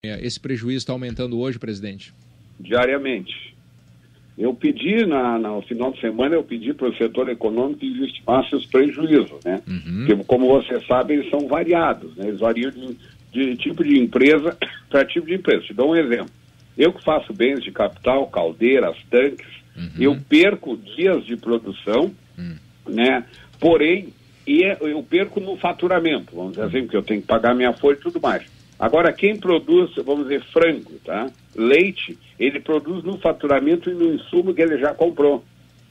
Esse prejuízo está aumentando hoje, presidente? Diariamente. Eu pedi, no final de semana, eu pedi para o setor econômico que estimasse os prejuízos, né? Porque, como você sabe, eles são variados, né? Eles variam de tipo de empresa para tipo de empresa. Te dou um exemplo. Eu que faço bens de capital, caldeiras, tanques, eu perco dias de produção, né? Porém, eu perco no faturamento, vamos dizer assim, porque eu tenho que pagar minha folha e tudo mais. Agora, quem produz, vamos dizer, frango, tá? Leite, ele produz no faturamento e no insumo que ele já comprou.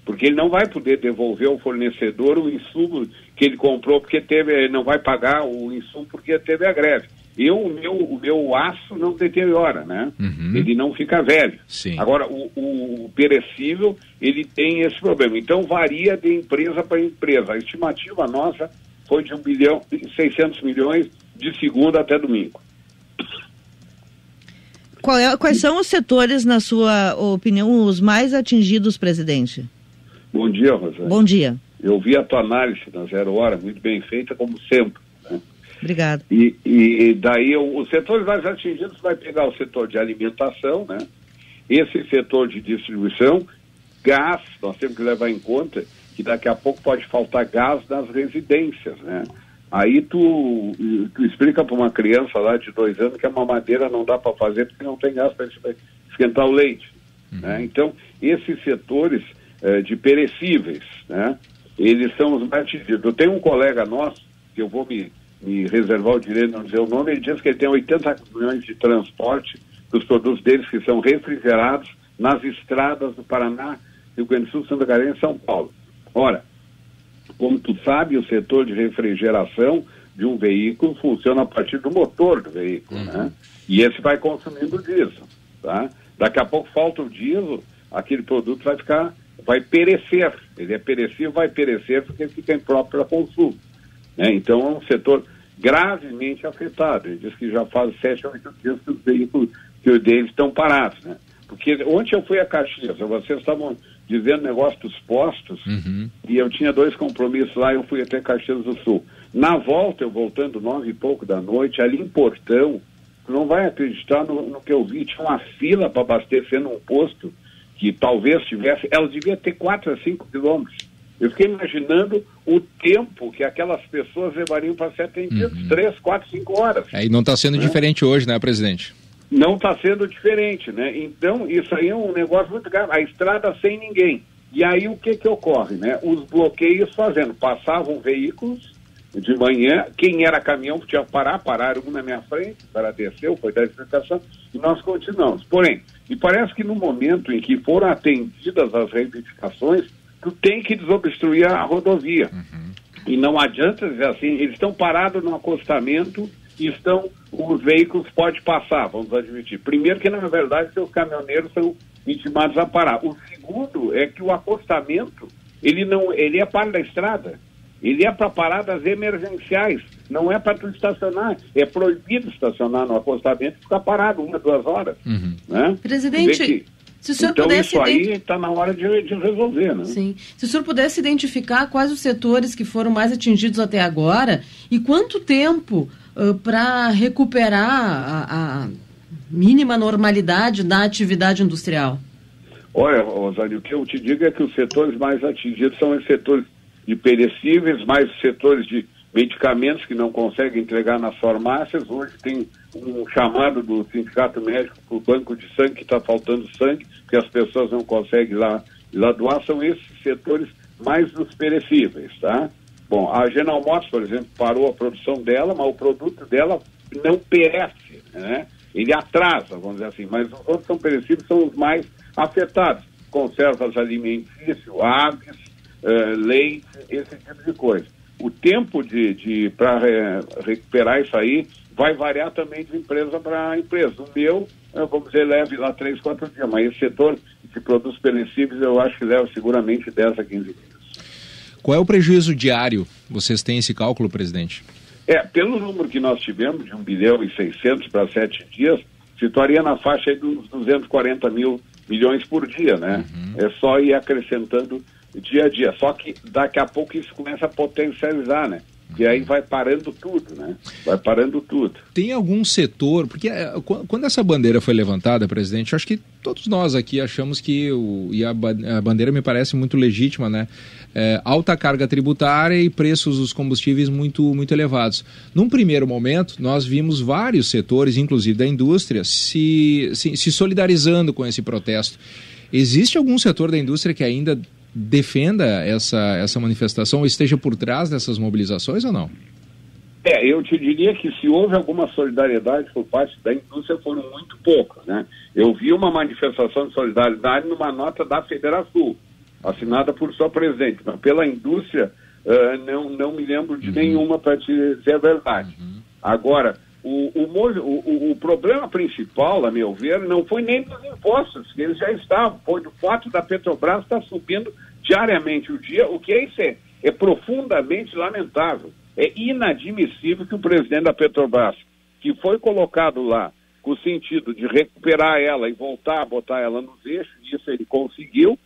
Porque ele não vai poder devolver ao fornecedor o insumo que ele comprou, porque ele não vai pagar o insumo porque teve a greve. O meu aço não deteriora, né? Ele não fica velho. Sim. Agora, o perecível, ele tem esse problema. Então, varia de empresa para empresa. A estimativa nossa foi de 1 bilhão e 600 milhões de segunda até domingo. Quais são os setores, na sua opinião, os mais atingidos, presidente? Bom dia, Rosane. Bom dia. Eu vi a tua análise na 0 Hora, muito bem feita, como sempre. Né? Obrigada. E daí, os setores mais atingidos vai pegar o setor de alimentação, né? Esse setor de distribuição, gás, nós temos que levar em conta que daqui a pouco pode faltar gás nas residências, né? Aí tu explica para uma criança lá de 2 anos que a mamadeira não dá para fazer porque não tem gás para esquentar o leite. Né? Então, esses setores de perecíveis, né? Eles são os mais atingidos. Eu tenho um colega nosso, que eu vou me reservar o direito de não dizer o nome, ele diz que ele tem 80 milhões de transporte dos produtos deles que são refrigerados nas estradas do Paraná, Rio Grande do Sul, Santa Catarina e São Paulo. Ora, como tu sabe, o setor de refrigeração de um veículo funciona a partir do motor do veículo, né? E esse vai consumindo diesel, tá? Daqui a pouco falta o diesel, aquele produto vai perecer. Ele é perecível, vai perecer porque ele fica impróprio para consumo, né? Então é um setor gravemente afetado. Ele diz que já faz 7 ou 8 dias que os veículos deles estão parados, né? Porque ontem eu fui a Caxias, vocês estavam dizendo negócio dos postos, e eu tinha 2 compromissos lá, eu fui até Caxias do Sul. Na volta, eu voltando 9 e pouco da noite, ali em Portão, tu não vai acreditar no que eu vi, tinha uma fila para abastecer num posto, que talvez tivesse, ela devia ter 4 a 5 quilômetros. Eu fiquei imaginando o tempo que aquelas pessoas levariam para ser atendidas, 3, 4, 5 horas. E não está sendo diferente hoje, né, presidente? Não está sendo diferente, né? Então, isso aí é um negócio muito grave. A estrada sem ninguém. E aí, o que ocorre, né? Os bloqueios fazendo. Passavam veículos de manhã, quem era caminhão podia pararam um na minha frente, o cara desceu, foi dar explicação, e nós continuamos. Porém, me parece que no momento em que foram atendidas as reivindicações, tu tem que desobstruir a rodovia. E não adianta dizer assim, eles estão parados no acostamento, os veículos podem passar, vamos admitir. Primeiro que, na verdade, seus caminhoneiros são intimados a parar. O segundo é que o acostamento, ele é para da estrada. Ele é para paradas emergenciais. Não é para tu estacionar. É proibido estacionar no acostamento e ficar parado 1, 2 horas. Né? Presidente, se o senhor então pudesse... isso aí está na hora de resolver, né? Sim. Se o senhor pudesse identificar quais os setores que foram mais atingidos até agora e quanto tempo para recuperar a mínima normalidade da atividade industrial? Olha, Rosane, o que eu te digo é que os setores mais atingidos são os setores de perecíveis, mais os setores de medicamentos que não conseguem entregar nas farmácias. Hoje tem um chamado do Sindicato Médico para o banco de sangue, que está faltando sangue, porque as pessoas não conseguem ir lá doar. São esses setores mais dos perecíveis, tá? Bom, a General Motors, por exemplo, parou a produção dela, mas o produto dela não perece, né? Ele atrasa, vamos dizer assim, mas os outros são perecíveis, são os mais afetados. Conservas alimentícias, aves, leite, esse tipo de coisa. O tempo para recuperar isso aí vai variar também de empresa para empresa. O meu, vamos dizer, leve lá 3, 4 dias, mas esse setor que produz perecíveis eu acho que leva seguramente 10 a 15 dias. Qual é o prejuízo diário? Vocês têm esse cálculo, presidente? Pelo número que nós tivemos, de 1 bilhão e 600 para 7 dias, situaria na faixa aí dos 240 milhões por dia, né? É só ir acrescentando dia a dia. Só que daqui a pouco isso começa a potencializar, né? que aí vai parando tudo, né? Vai parando tudo. Tem algum setor, porque quando essa bandeira foi levantada, presidente, eu acho que todos nós aqui achamos que, e a bandeira me parece muito legítima, né? Alta carga tributária e preços dos combustíveis muito, muito elevados. Num primeiro momento, nós vimos vários setores, inclusive da indústria, se solidarizando com esse protesto. Existe algum setor da indústria que ainda defenda essa manifestação ou esteja por trás dessas mobilizações ou não? Eu te diria que se houve alguma solidariedade por parte da indústria, foram muito poucas, né? Eu vi uma manifestação de solidariedade numa nota da Federação, assinada por sua presidente, mas pela indústria não me lembro de nenhuma, para te dizer a verdade. Agora, o problema principal, a meu ver, não foi nem dos impostos, que eles já estavam, foi do fato da Petrobras estar subindo diariamente o dia, o que é profundamente lamentável. É inadmissível que o presidente da Petrobras, que foi colocado lá com o sentido de recuperar ela e voltar a botar ela nos eixos, isso ele conseguiu,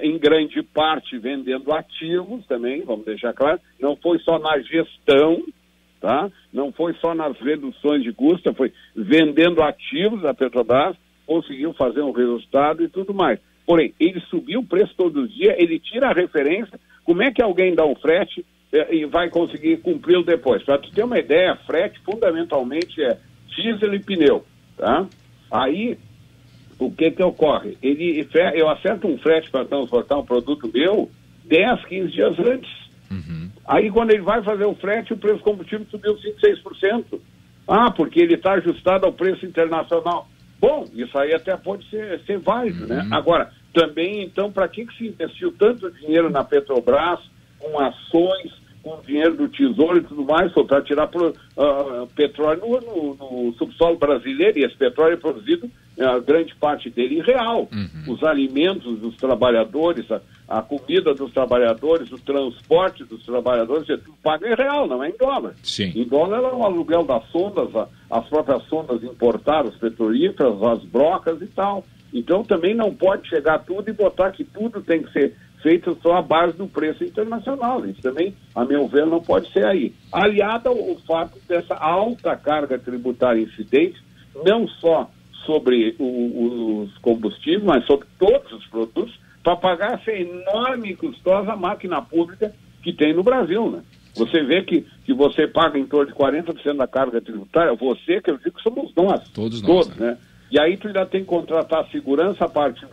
em grande parte vendendo ativos também, vamos deixar claro, não foi só na gestão, tá? Não foi só nas reduções de custo, foi vendendo ativos da Petrobras, conseguiu fazer um resultado e tudo mais. Porém, ele subiu o preço todo dia, ele tira a referência, como é que alguém dá um frete e vai conseguir cumpri-lo depois? Para tu ter uma ideia, frete fundamentalmente é diesel e pneu, tá? Aí, o que ocorre? Eu acerto um frete para transportar um produto meu 10, 15 dias antes. Aí, quando ele vai fazer o frete, o preço do combustível subiu 5, 6%. Porque ele está ajustado ao preço internacional. Bom, isso aí até pode ser válido, né? Agora, também, então, para que se investiu tanto dinheiro na Petrobras, com ações, com dinheiro do Tesouro e tudo mais, foi para tirar petróleo no subsolo brasileiro, e esse petróleo é produzido, a grande parte dele em real. Os alimentos dos trabalhadores, a comida dos trabalhadores, o transporte dos trabalhadores, é tudo pago em real, não é em dólar. Sim. Em dólar é o aluguel das sondas, as próprias sondas importadas, petrolíferas, as brocas e tal. Então também não pode chegar tudo e botar que tudo tem que ser feito só à base do preço internacional. Isso também, a meu ver, não pode ser aí. Aliado ao fato dessa alta carga tributária incidente, não só sobre os combustíveis, mas sobre todos os produtos, para pagar essa enorme e custosa máquina pública que tem no Brasil, né? Você vê que você paga em torno de 40% da carga tributária, você, que eu digo que somos nós. Todos nós, né? E aí tu ainda tem que contratar segurança, a parte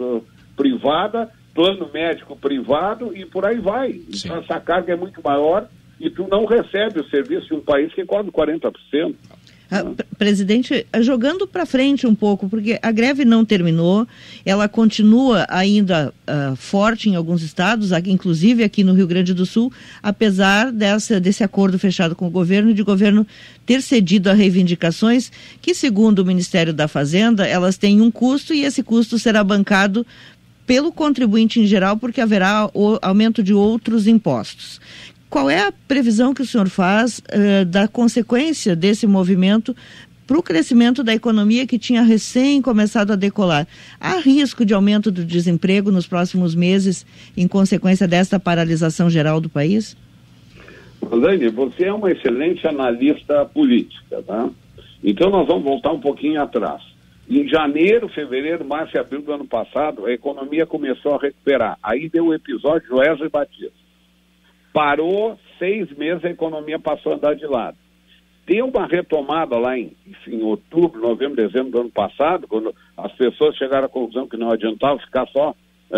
privada, plano médico privado e por aí vai. Sim. Então essa carga é muito maior e tu não recebe o serviço de um país que é quase 40%. Presidente, jogando para frente um pouco, porque a greve não terminou, ela continua ainda forte em alguns estados, inclusive aqui no Rio Grande do Sul, apesar desse acordo fechado com o governo, de governo ter cedido a reivindicações que, segundo o Ministério da Fazenda, elas têm um custo e esse custo será bancado pelo contribuinte em geral, porque haverá o aumento de outros impostos. Qual é a previsão que o senhor faz da consequência desse movimento para o crescimento da economia que tinha recém começado a decolar? Há risco de aumento do desemprego nos próximos meses em consequência desta paralisação geral do país? Elaine, você é uma excelente analista política, tá? Então nós vamos voltar um pouquinho atrás. Em janeiro, fevereiro, março e abril do ano passado, a economia começou a recuperar. Aí deu o episódio Joesley Batista. Parou 6 meses, a economia passou a andar de lado. Deu uma retomada lá em outubro, novembro, dezembro do ano passado, quando as pessoas chegaram à conclusão que não adiantava ficar só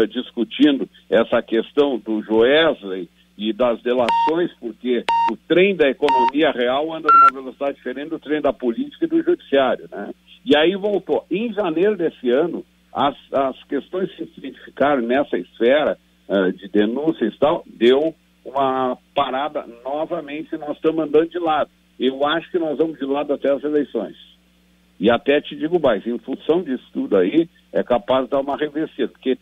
discutindo essa questão do Joesley e das delações, porque o trem da economia real anda numa velocidade diferente do trem da política e do judiciário, né? E aí voltou. Em janeiro desse ano, as questões se identificaram nessa esfera de denúncias e tal, deu uma parada novamente e nós estamos andando de lado. Eu acho que nós vamos de lado até as eleições. E até te digo mais, em função disso tudo aí, é capaz de dar uma reversida, porque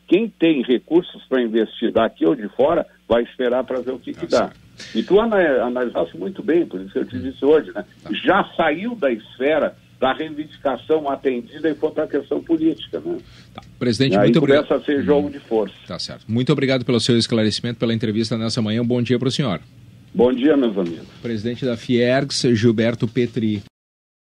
quem tem recursos para investir daqui ou de fora, vai esperar para ver o que dá. E tu analisaste muito bem, por isso que eu te disse hoje, né? Já saiu da esfera da reivindicação atendida e foi para a questão política, né? Tá. Presidente, muito obrigado. Começa a ser jogo de força. Tá certo. Muito obrigado pelo seu esclarecimento, pela entrevista nessa manhã. Um bom dia para o senhor. Bom dia, meus amigos. Presidente da Fiergs, Gilberto Petri.